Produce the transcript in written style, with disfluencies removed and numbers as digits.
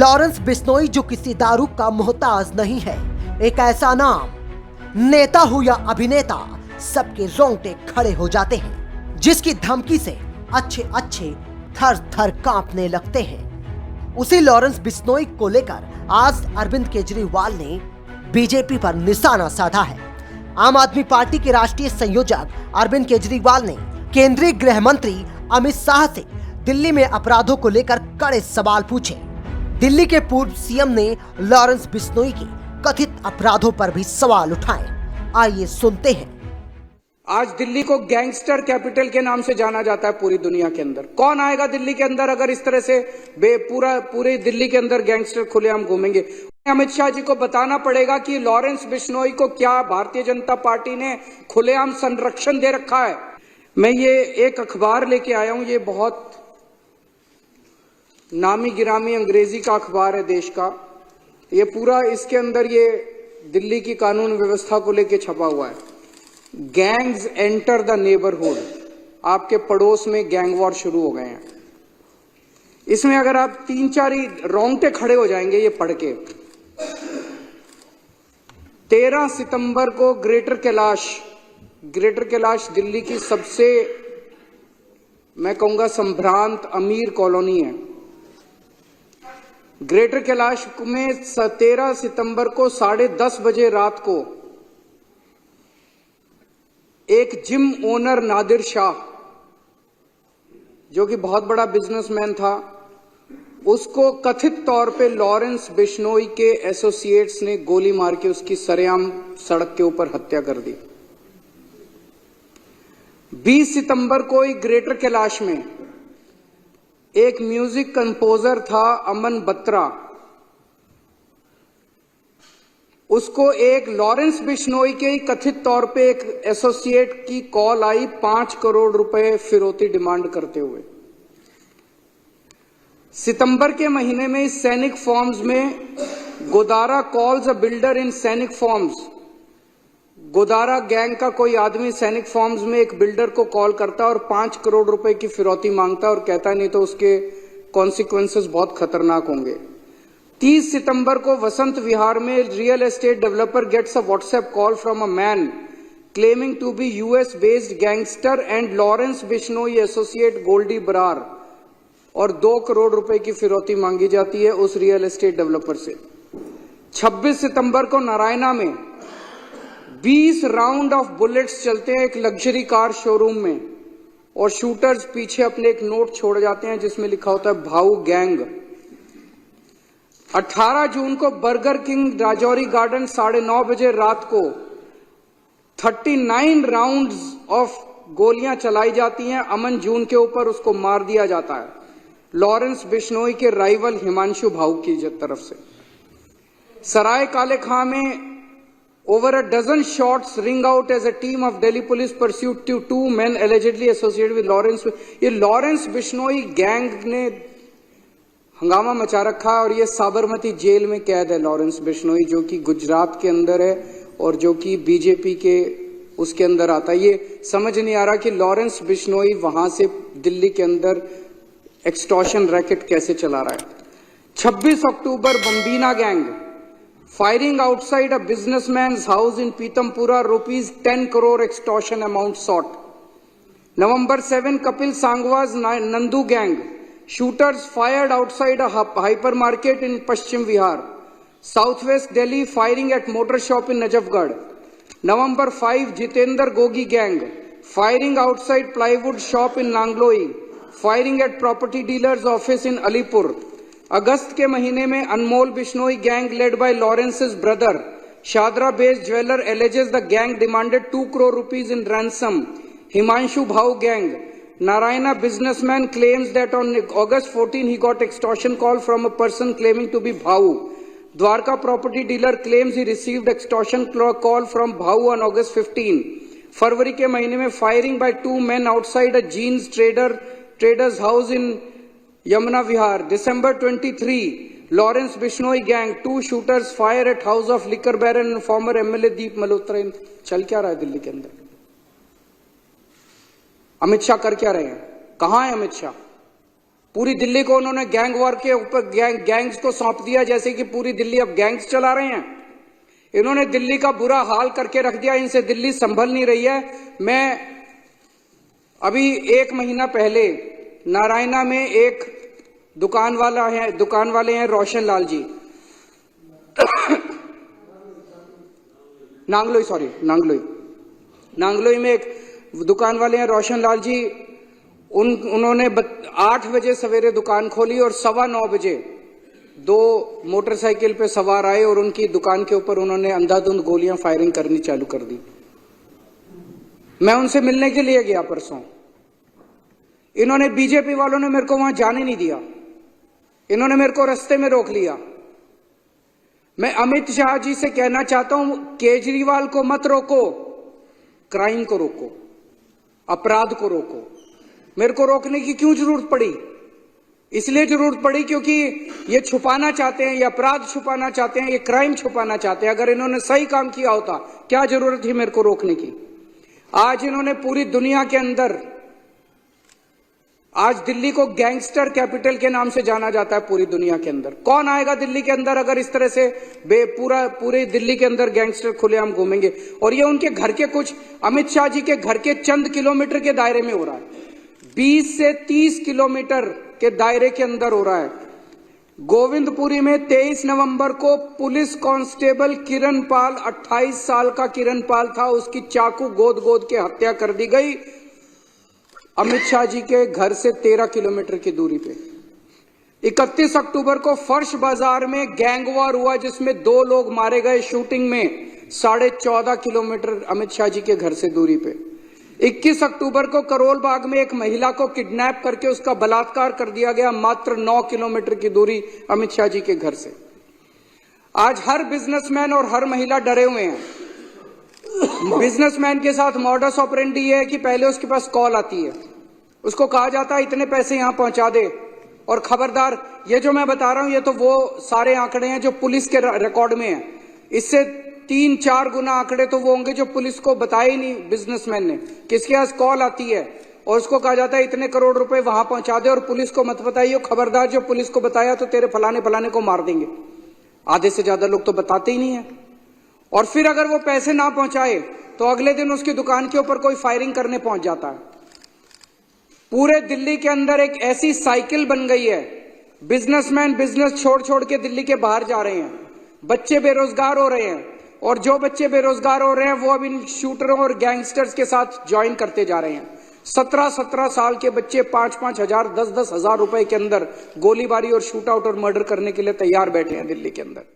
Lawrence Bishnoi जो किसी दारू का मोहताज नहीं है, एक ऐसा नाम, नेता हो या अभिनेता, सबके रोंगटे खड़े हो जाते हैं, जिसकी धमकी से अच्छे अच्छे थर थर कांपने लगते हैं। उसी लॉरेंस बिश्नोई को लेकर आज अरविंद केजरीवाल ने बीजेपी पर निशाना साधा है। आम आदमी पार्टी के राष्ट्रीय संयोजक अरविंद केजरीवाल ने केंद्रीय गृह मंत्री अमित शाह से दिल्ली में अपराधों को लेकर कड़े सवाल पूछे। दिल्ली के पूर्व सीएम ने लॉरेंस बिश्नोई के कथित अपराधों पर भी सवाल उठाए। आइए सुनते हैं। आज दिल्ली को गैंगस्टर कैपिटल के नाम से जाना जाता है पूरी दुनिया के अंदर। कौन आएगा दिल्ली के अंदर अगर इस तरह से पूरे दिल्ली के अंदर गैंगस्टर खुलेआम घूमेंगे? अमित शाह जी को बताना पड़ेगा कि लॉरेंस बिश्नोई को क्या भारतीय जनता पार्टी ने खुलेआम संरक्षण दे रखा है। मैं ये एक अखबार लेके आया हूं, ये बहुत नामी गिरामी अंग्रेजी का अखबार है देश का। ये पूरा इसके अंदर ये दिल्ली की कानून व्यवस्था को लेके छपा हुआ है। गैंग्स एंटर द नेबरहुड, आपके पड़ोस में गैंग वॉर शुरू हो गए हैं। इसमें अगर आप 3-4 रोंगटे खड़े हो जाएंगे ये पढ़ के। 13 सितंबर को ग्रेटर कैलाश दिल्ली की सबसे, मैं कहूंगा, संभ्रांत अमीर कॉलोनी है। ग्रेटर कैलाश में 13 सितंबर को 10:30 बजे रात को एक जिम ओनर नादिर शाह, जो कि बहुत बड़ा बिजनेसमैन था, उसको कथित तौर पे लॉरेंस बिश्नोई के एसोसिएट्स ने गोली मार के उसकी सरेआम सड़क के ऊपर हत्या कर दी। 20 सितंबर को ही ग्रेटर कैलाश में एक म्यूजिक कंपोजर था अमन बत्रा, उसको एक लॉरेंस बिश्नोई के कथित तौर पे एक एसोसिएट की कॉल आई 5 करोड़ रुपए फिरौती डिमांड करते हुए। सितंबर के महीने में इस सैनिक फॉर्म्स में गोदारा कॉल्स अ बिल्डर इन सैनिक फॉर्म्स, गोदारा गैंग का कोई आदमी सैनिक फॉर्म्स में एक बिल्डर को कॉल करता है और 5 करोड़ रुपए की फिरौती मांगता है और कहता है नहीं तो उसके कॉन्सिक्वेंसेस बहुत खतरनाक होंगे। 30 सितंबर को वसंत विहार में real estate developer gets a WhatsApp call from a man claiming to be US based gangster and Lawrence Bishnoi associate Goldy Brar, और 2 करोड़ रुपए की फिरौती मांगी जाती है उस रियल एस्टेट डेवलपर से। 26 सितंबर को नारायणा में 20 राउंड ऑफ बुलेट्स चलते हैं एक लग्जरी कार शोरूम में, और शूटर्स पीछे अपने एक नोट छोड़ जाते हैं जिसमें लिखा होता है भाऊ गैंग। 18 जून को बर्गर किंग राजौरी गार्डन 9:30 बजे रात को 39 राउंड्स ऑफ गोलियां चलाई जाती हैं अमन जून के ऊपर, उसको मार दिया जाता है लॉरेंस बिश्नोई के राइवल हिमांशु भाऊ की तरफ से। सराय काले खां में over a dozen shots ring out as a team of Delhi police pursued 2 men allegedly associated with Lawrence। ये लॉरेंस बिश्नोई गैंग ने हंगामा मचा रखा है और ये साबरमती जेल में कैद है लॉरेंस बिश्नोई, जो कि गुजरात के अंदर है और जो कि बीजेपी के उसके अंदर आता है। ये समझ नहीं आ रहा कि लॉरेंस बिश्नोई वहां से दिल्ली के अंदर एक्सटॉर्शन रैकेट कैसे चला रहा है। 26 अक्टूबर बम्बीना gang firing outside a businessman's house in Pitampura, rupees 10 crore extortion amount sought। November 7, Kapil Sangwa's Nandu gang, shooters fired outside a hypermarket in Paschim Vihar। Southwest Delhi, firing at motor shop in Najafgarh। November 5, Jitendra Gogi gang, firing outside plywood shop in Nangloi, firing at property dealer's office in Alipur। अगस्त के महीने में Anmol Bishnoi gang led by Lawrence's brother Shahdara based jeweller alleges the gang demanded 2 crore rupees in ransom। Himanshu Bhau gang, Narayana businessman claims that on August 14 he got extortion call from a person claiming to be Bhau। Dwarka property dealer claims he received extortion call from Bhau on August 15। फरवरी के महीने में firing by 2 men outside a jeans trader's house in Yamuna Vihar। December 23, Lawrence Bishnoi gang, 2 shooters fire at house of liquor baron and former MLA Deep Malhotra। चल क्या रहा है दिल्ली के अंदर? अमित शाह कर क्या रहे हैं? कहां है अमित शाह? पूरी दिल्ली को उन्होंने गैंग वॉर के ऊपर गैंग्स को सौंप दिया, जैसे कि पूरी दिल्ली अब गैंग्स चला रहे हैं। इन्होंने दिल्ली का बुरा हाल करके रख दिया, इनसे दिल्ली संभल नहीं रही है। मैं अभी 1 महीना पहले नारायणा में एक दुकान वाले हैं रोशन लाल जी, नांगलोई में एक दुकान वाले हैं रोशन लाल जी। उन्होंने 8 बजे सवेरे दुकान खोली और 9:15 बजे 2 मोटरसाइकिल पे सवार आए और उनकी दुकान के ऊपर उन्होंने अंधाधुंध गोलियां फायरिंग करनी चालू कर दी। मैं उनसे मिलने के लिए गया परसों, इन्होंने बीजेपी वालों ने मेरे को वहां जाने नहीं दिया, इन्होंने मेरे को रास्ते में रोक लिया। मैं अमित शाह जी से कहना चाहता हूं, केजरीवाल को मत रोको, क्राइम को रोको, अपराध को रोको। मेरे को रोकने की क्यों जरूरत पड़ी? इसलिए जरूरत पड़ी क्योंकि ये छुपाना चाहते हैं, ये अपराध छुपाना चाहते हैं, ये क्राइम छुपाना चाहते हैं। अगर इन्होंने सही काम किया होता, क्या जरूरत थी मेरे को रोकने की? आज इन्होंने पूरी दुनिया के अंदर, आज दिल्ली को गैंगस्टर कैपिटल के नाम से जाना जाता है पूरी दुनिया के अंदर। कौन आएगा दिल्ली के अंदर अगर इस तरह से पूरे दिल्ली के अंदर गैंगस्टर खुलेआम घूमेंगे? और ये उनके घर के कुछ, अमित शाह जी के घर के चंद किलोमीटर के दायरे में हो रहा है, 20 से 30 किलोमीटर के दायरे के अंदर हो रहा है। गोविंदपुरी में 23 नवंबर को पुलिस कांस्टेबल किरण पाल, 28 साल का किरण पाल था, उसकी चाकू गोद के हत्या कर दी गई अमित शाह जी के घर से 13 किलोमीटर की दूरी पे। 31 अक्टूबर को फर्श बाजार में गैंग वॉर हुआ जिसमें 2 लोग मारे गए शूटिंग में, 14.5 किलोमीटर अमित शाह जी के घर से दूरी पे। 21 अक्टूबर को करोल बाग में एक महिला को किडनैप करके उसका बलात्कार कर दिया गया, मात्र 9 किलोमीटर की दूरी अमित शाह जी के घर से। आज हर बिजनेसमैन और हर महिला डरे हुए हैं। बिजनेसमैन के साथ मॉडस ऑपरेंडी ये है कि पहले उसके पास कॉल आती है, उसको कहा जाता है इतने पैसे यहां पहुंचा दे, और खबरदार, ये जो मैं बता रहा हूं ये तो वो सारे आंकड़े हैं जो पुलिस के रिकॉर्ड में हैं। इससे 3-4 गुना आंकड़े तो वो होंगे जो पुलिस को बताए ही नहीं बिजनेसमैन ने। किसके पास कॉल आती है और उसको कहा जाता है इतने करोड़ रुपए वहां पहुंचा दे और पुलिस को मत बताइए, खबरदार जो पुलिस को बताया तो तेरे फलाने को मार देंगे। आधे से ज्यादा लोग तो बताते ही नहीं है। और फिर अगर वो पैसे ना पहुंचाए तो अगले दिन उसकी दुकान के ऊपर कोई फायरिंग करने पहुंच जाता है। पूरे दिल्ली के अंदर एक ऐसी साइकिल बन गई है, बिजनेसमैन बिजनेस छोड़ के दिल्ली के बाहर जा रहे हैं, बच्चे बेरोजगार हो रहे हैं, और जो बच्चे बेरोजगार हो रहे हैं वो अब इन शूटरों और गैंगस्टर्स के साथ ज्वाइन करते जा रहे हैं। 17 साल के बच्चे 5 हजार 10 हजार रुपए के अंदर गोलीबारी और शूट आउट और मर्डर करने के लिए तैयार बैठे हैं दिल्ली के अंदर।